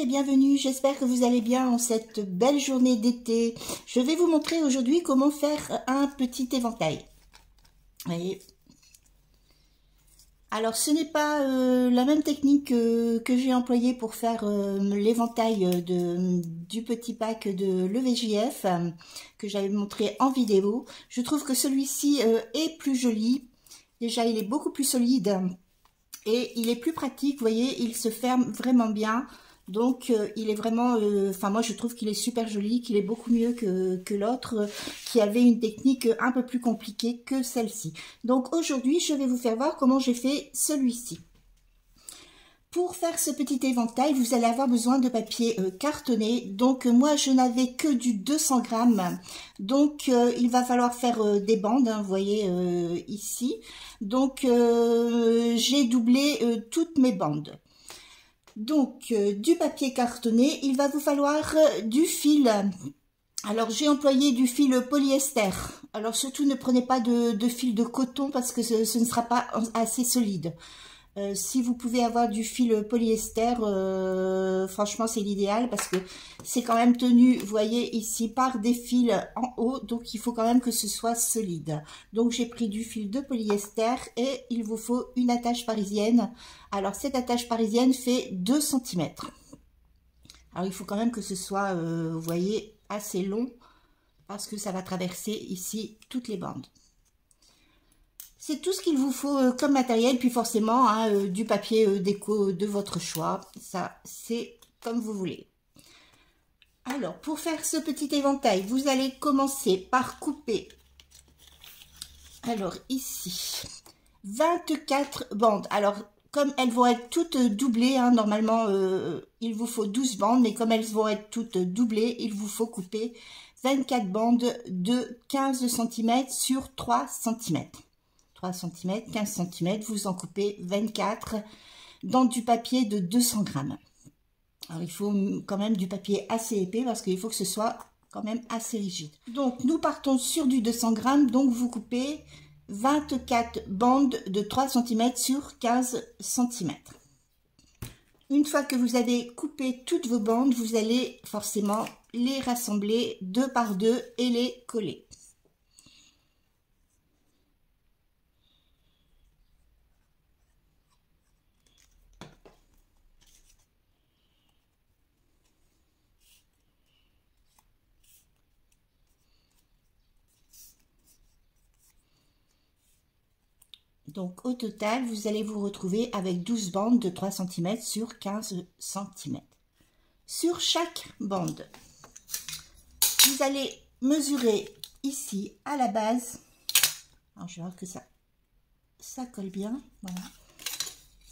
et bienvenue, j'espère que vous allez bien en cette belle journée d'été. Je vais vous montrer aujourd'hui comment faire un petit éventail. Vous voyez. Alors ce n'est pas la même technique que j'ai employée pour faire l'éventail du petit pack de l'EVJF que j'avais montré en vidéo. Je trouve que celui-ci est plus joli. Déjà il est beaucoup plus solide. Et il est plus pratique, vous voyez, il se ferme vraiment bien. Donc, il est vraiment... Enfin, moi, je trouve qu'il est super joli, qu'il est beaucoup mieux que l'autre, qui avait une technique un peu plus compliquée que celle-ci. Donc, aujourd'hui, je vais vous faire voir comment j'ai fait celui-ci. Pour faire ce petit éventail, vous allez avoir besoin de papier cartonné. Donc, moi, je n'avais que du 200 grammes. Donc, il va falloir faire des bandes, hein, vous voyez ici. Donc, j'ai doublé toutes mes bandes. Donc, du papier cartonné, il va vous falloir du fil. Alors, j'ai employé du fil polyester. Alors, surtout, ne prenez pas de fil de coton parce que ce ne sera pas assez solide. Si vous pouvez avoir du fil polyester, franchement c'est l'idéal parce que c'est quand même tenu, vous voyez ici, par des fils en haut, donc il faut quand même que ce soit solide. Donc j'ai pris du fil de polyester et il vous faut une attache parisienne. Alors cette attache parisienne fait 2 cm. Alors il faut quand même que ce soit, vous voyez, assez long parce que ça va traverser ici toutes les bandes. C'est tout ce qu'il vous faut comme matériel, puis forcément hein, du papier déco de votre choix. Ça, c'est comme vous voulez. Alors, pour faire ce petit éventail, vous allez commencer par couper. Alors, ici, 24 bandes. Alors, comme elles vont être toutes doublées, hein, normalement, il vous faut 12 bandes, mais comme elles vont être toutes doublées, il vous faut couper 24 bandes de 15 cm sur 3 cm. 3 cm, 15 cm, vous en coupez 24 dans du papier de 200 grammes. Alors, il faut quand même du papier assez épais parce qu'il faut que ce soit quand même assez rigide. Donc, nous partons sur du 200 grammes, donc vous coupez 24 bandes de 3 cm sur 15 cm. Une fois que vous avez coupé toutes vos bandes, vous allez forcément les rassembler 2 par 2 et les coller. Donc, au total, vous allez vous retrouver avec 12 bandes de 3 cm sur 15 cm. Sur chaque bande, vous allez mesurer ici à la base. Alors, je vais voir que ça colle bien. Voilà.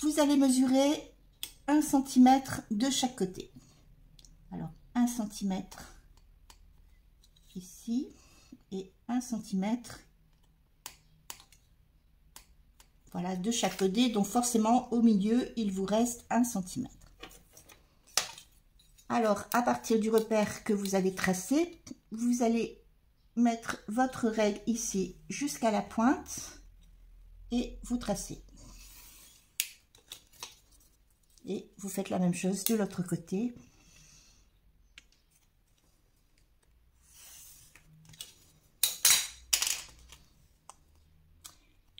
Vous allez mesurer 1 cm de chaque côté. Alors, 1 cm ici et 1 cm. Voilà, de chaque côté, donc forcément au milieu, il vous reste 1 cm. Alors, à partir du repère que vous avez tracé, vous allez mettre votre règle ici jusqu'à la pointe et vous tracez. Et vous faites la même chose de l'autre côté.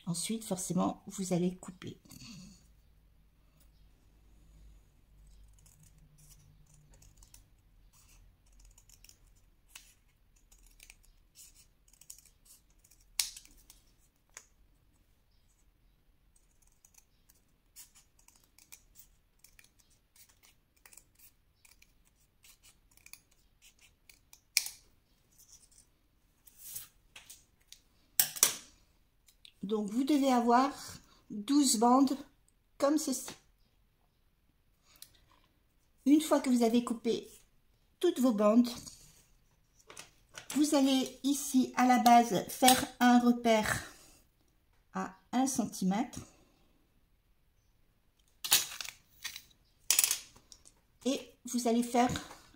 Ensuite, forcément, vous allez couper. Donc, vous devez avoir 12 bandes comme ceci. Une fois que vous avez coupé toutes vos bandes, vous allez ici à la base faire un repère à 1 cm. Et vous allez faire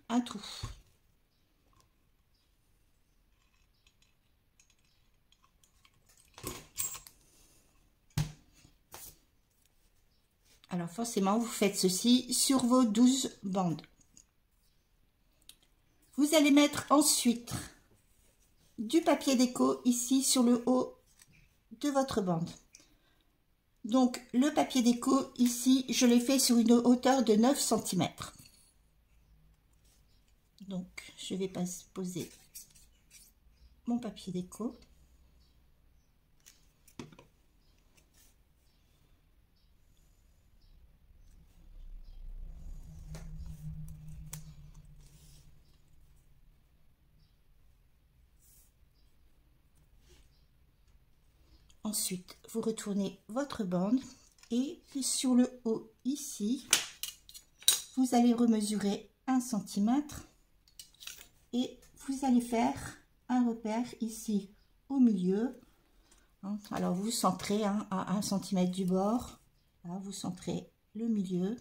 un trou. Alors forcément, vous faites ceci sur vos 12 bandes. Vous allez mettre ensuite du papier déco ici sur le haut de votre bande. Donc le papier déco ici, je l'ai fait sur une hauteur de 9 cm. Donc je vais poser mon papier déco. Ensuite, vous retournez votre bande et sur le haut ici, vous allez remesurer 1 cm et vous allez faire un repère ici au milieu. Alors vous centrez à 1 cm du bord, là, vous centrez le milieu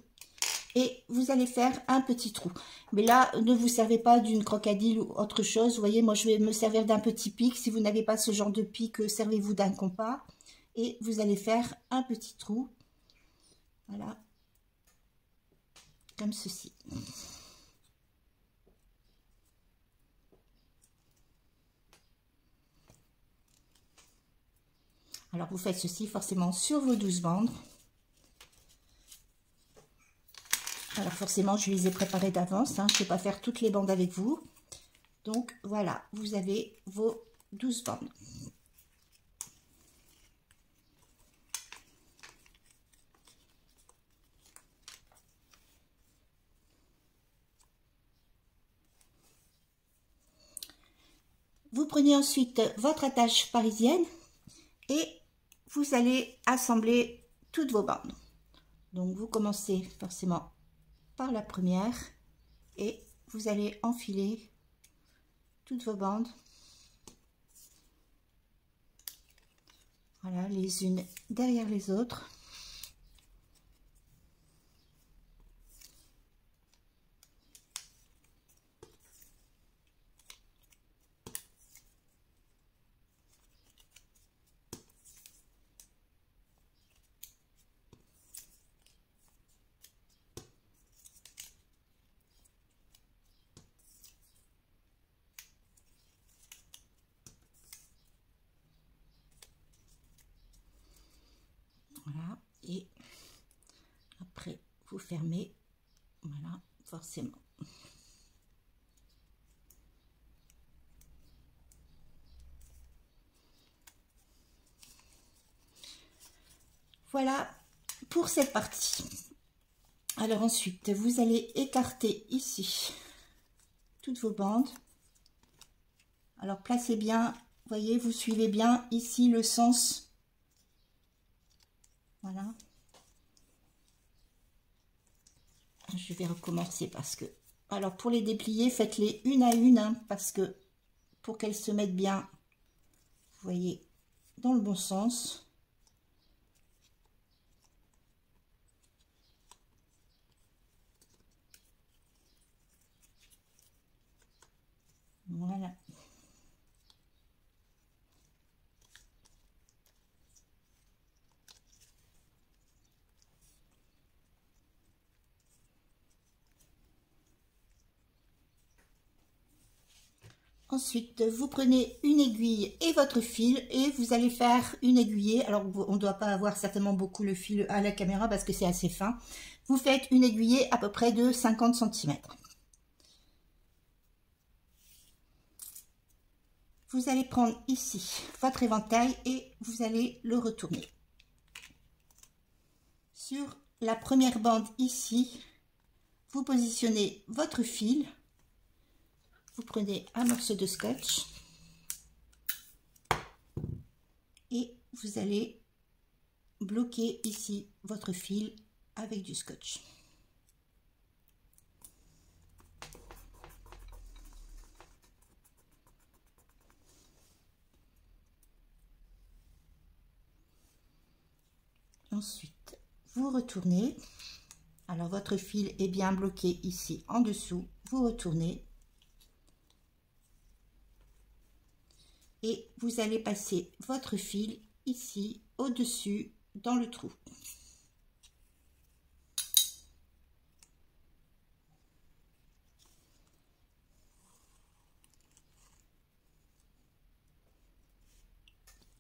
et vous allez faire un petit trou. Mais là, ne vous servez pas d'une crocodile ou autre chose. Vous voyez, moi je vais me servir d'un petit pic. Si vous n'avez pas ce genre de pic, servez-vous d'un compas. Et vous allez faire un petit trou. Voilà. Comme ceci. Alors vous faites ceci forcément sur vos 12 bandes. Alors forcément, je les ai préparées d'avance, je ne vais pas faire toutes les bandes avec vous. Donc voilà, vous avez vos 12 bandes. Vous prenez ensuite votre attache parisienne et vous allez assembler toutes vos bandes. Donc vous commencez forcément par la première et vous allez enfiler toutes vos bandes, voilà, les unes derrière les autres. Voilà, et après vous fermez, voilà, forcément. Voilà pour cette partie. Alors ensuite, vous allez écarter ici toutes vos bandes. Alors placez bien, voyez, vous suivez bien ici le sens. Voilà. Je vais recommencer parce que... Alors pour les déplier, faites-les une à une, parce que pour qu'elles se mettent bien, vous voyez, dans le bon sens. Voilà. Ensuite, vous prenez une aiguille et votre fil et vous allez faire une aiguillée. Alors, on ne doit pas avoir certainement beaucoup le fil à la caméra parce que c'est assez fin. Vous faites une aiguillée à peu près de 50 cm. Vous allez prendre ici votre éventail et vous allez le retourner. Sur la première bande ici, vous positionnez votre fil. Vous prenez un morceau de scotch et vous allez bloquer ici votre fil avec du scotch. Ensuite, vous retournez. Alors, votre fil est bien bloqué ici en dessous. Vous retournez. Et vous allez passer votre fil ici au-dessus dans le trou.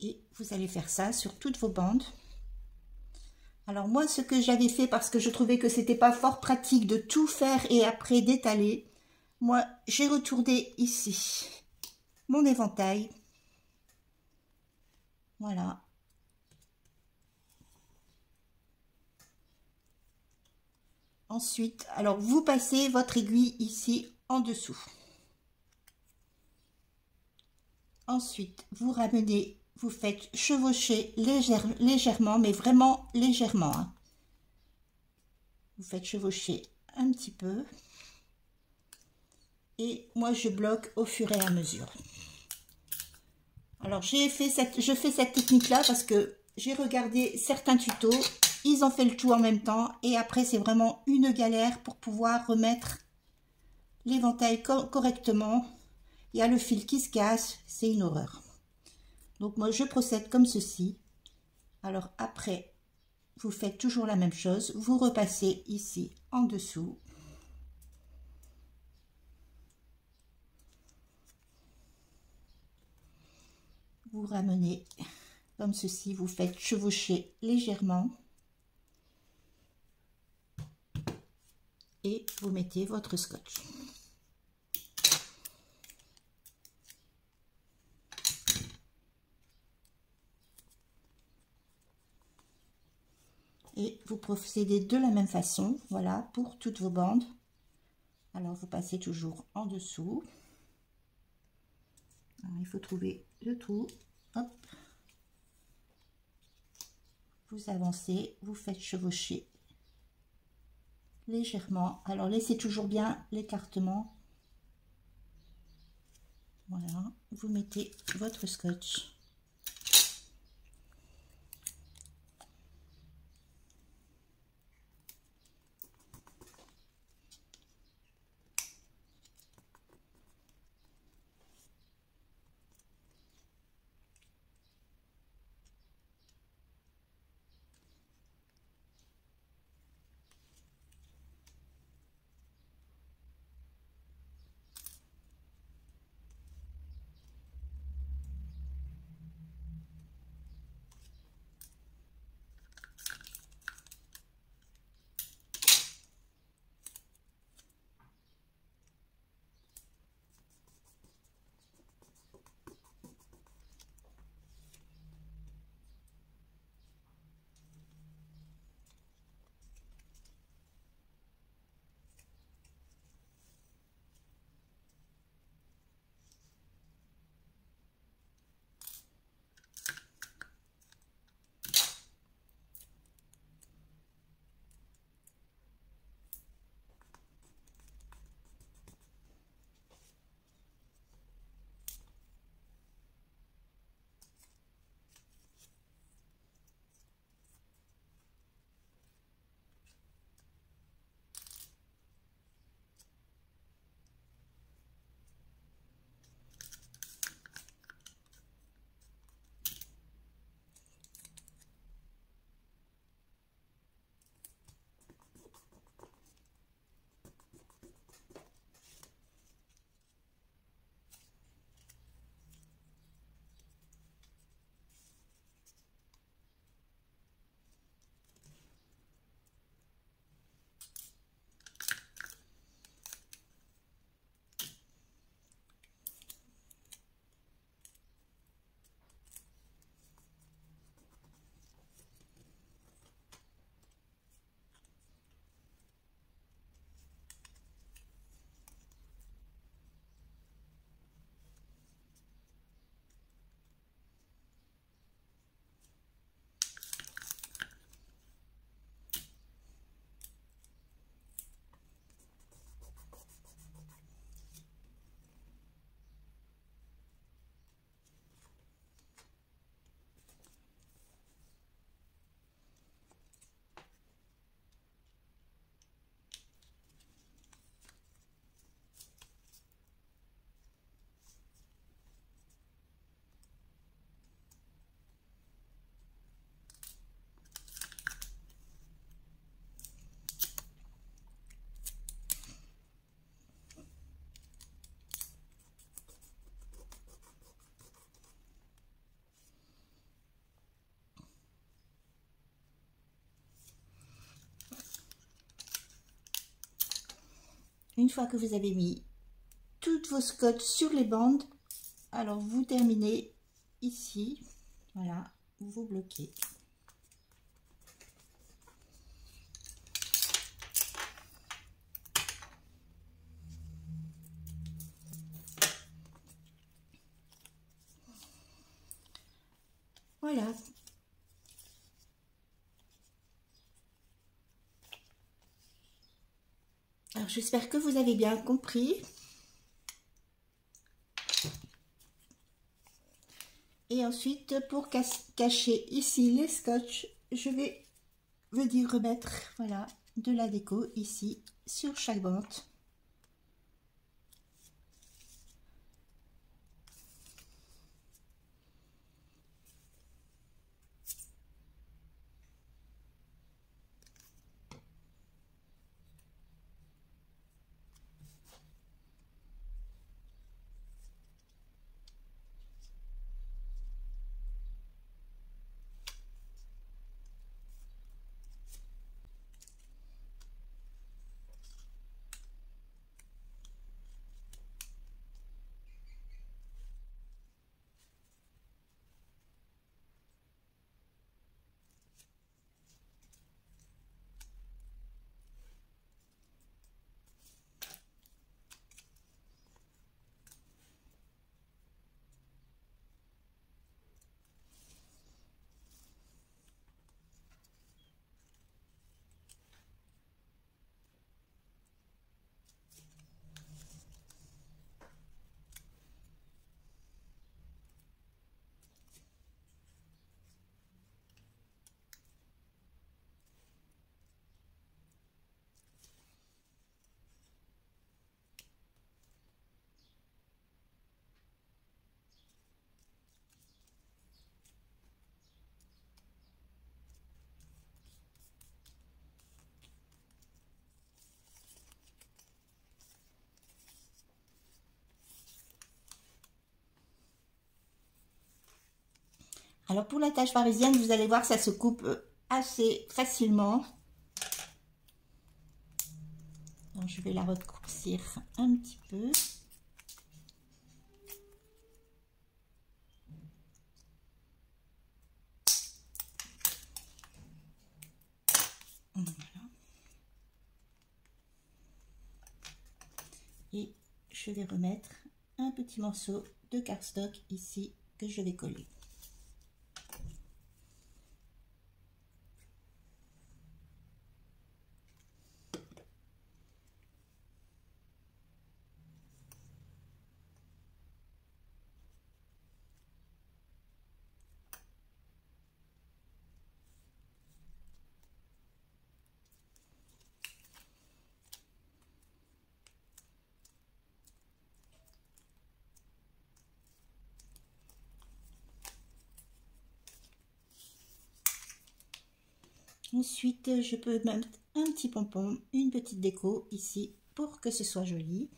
Et vous allez faire ça sur toutes vos bandes. Alors moi, ce que j'avais fait, parce que je trouvais que c'était pas fort pratique de tout faire et après d'étaler, moi, j'ai retourné ici mon éventail. Voilà. Ensuite, alors vous passez votre aiguille ici en dessous. Ensuite, vous ramenez, vous faites chevaucher légèrement, mais vraiment légèrement, hein. Vous faites chevaucher un petit peu. Et moi, je bloque au fur et à mesure. Alors, je fais cette technique-là parce que j'ai regardé certains tutos. Ils ont fait le tout en même temps. Et après, c'est vraiment une galère pour pouvoir remettre l'éventail correctement. Il y a le fil qui se casse. C'est une horreur. Donc, moi, je procède comme ceci. Alors, après, vous faites toujours la même chose. Vous repassez ici en dessous. Vous ramenez comme ceci, vous faites chevaucher légèrement et vous mettez votre scotch. Et vous procédez de la même façon, voilà, pour toutes vos bandes. Alors vous passez toujours en dessous. Alors, il faut trouver le trou. Hop. Vous avancez, vous faites chevaucher légèrement. Alors laissez toujours bien l'écartement. Voilà, vous mettez votre scotch. Une fois que vous avez mis toutes vos scotch sur les bandes, alors vous terminez ici, voilà, vous bloquez. Voilà. Alors j'espère que vous avez bien compris. Et ensuite, pour cacher ici les scotch, je vais venir remettre, voilà, de la déco ici sur chaque bande. Alors pour la tache parisienne, vous allez voir, ça se coupe assez facilement. Donc je vais la raccourcir un petit peu. Voilà. Et je vais remettre un petit morceau de cardstock ici que je vais coller. Ensuite, je peux mettre un petit pompon, une petite déco ici pour que ce soit joli.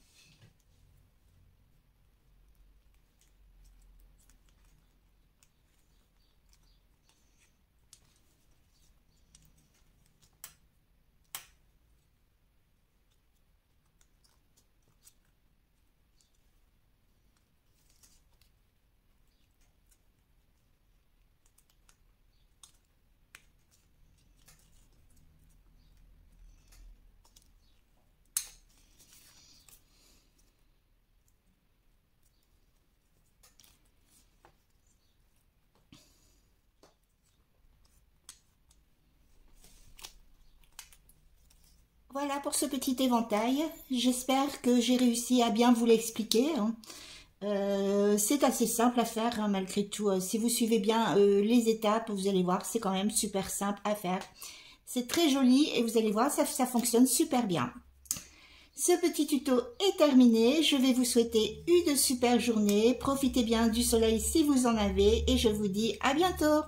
Voilà pour ce petit éventail. J'espère que j'ai réussi à bien vous l'expliquer. C'est assez simple à faire hein, malgré tout. Si vous suivez bien les étapes, vous allez voir, c'est quand même super simple à faire. C'est très joli et vous allez voir, ça fonctionne super bien. Ce petit tuto est terminé. Je vais vous souhaiter une super journée. Profitez bien du soleil si vous en avez et je vous dis à bientôt.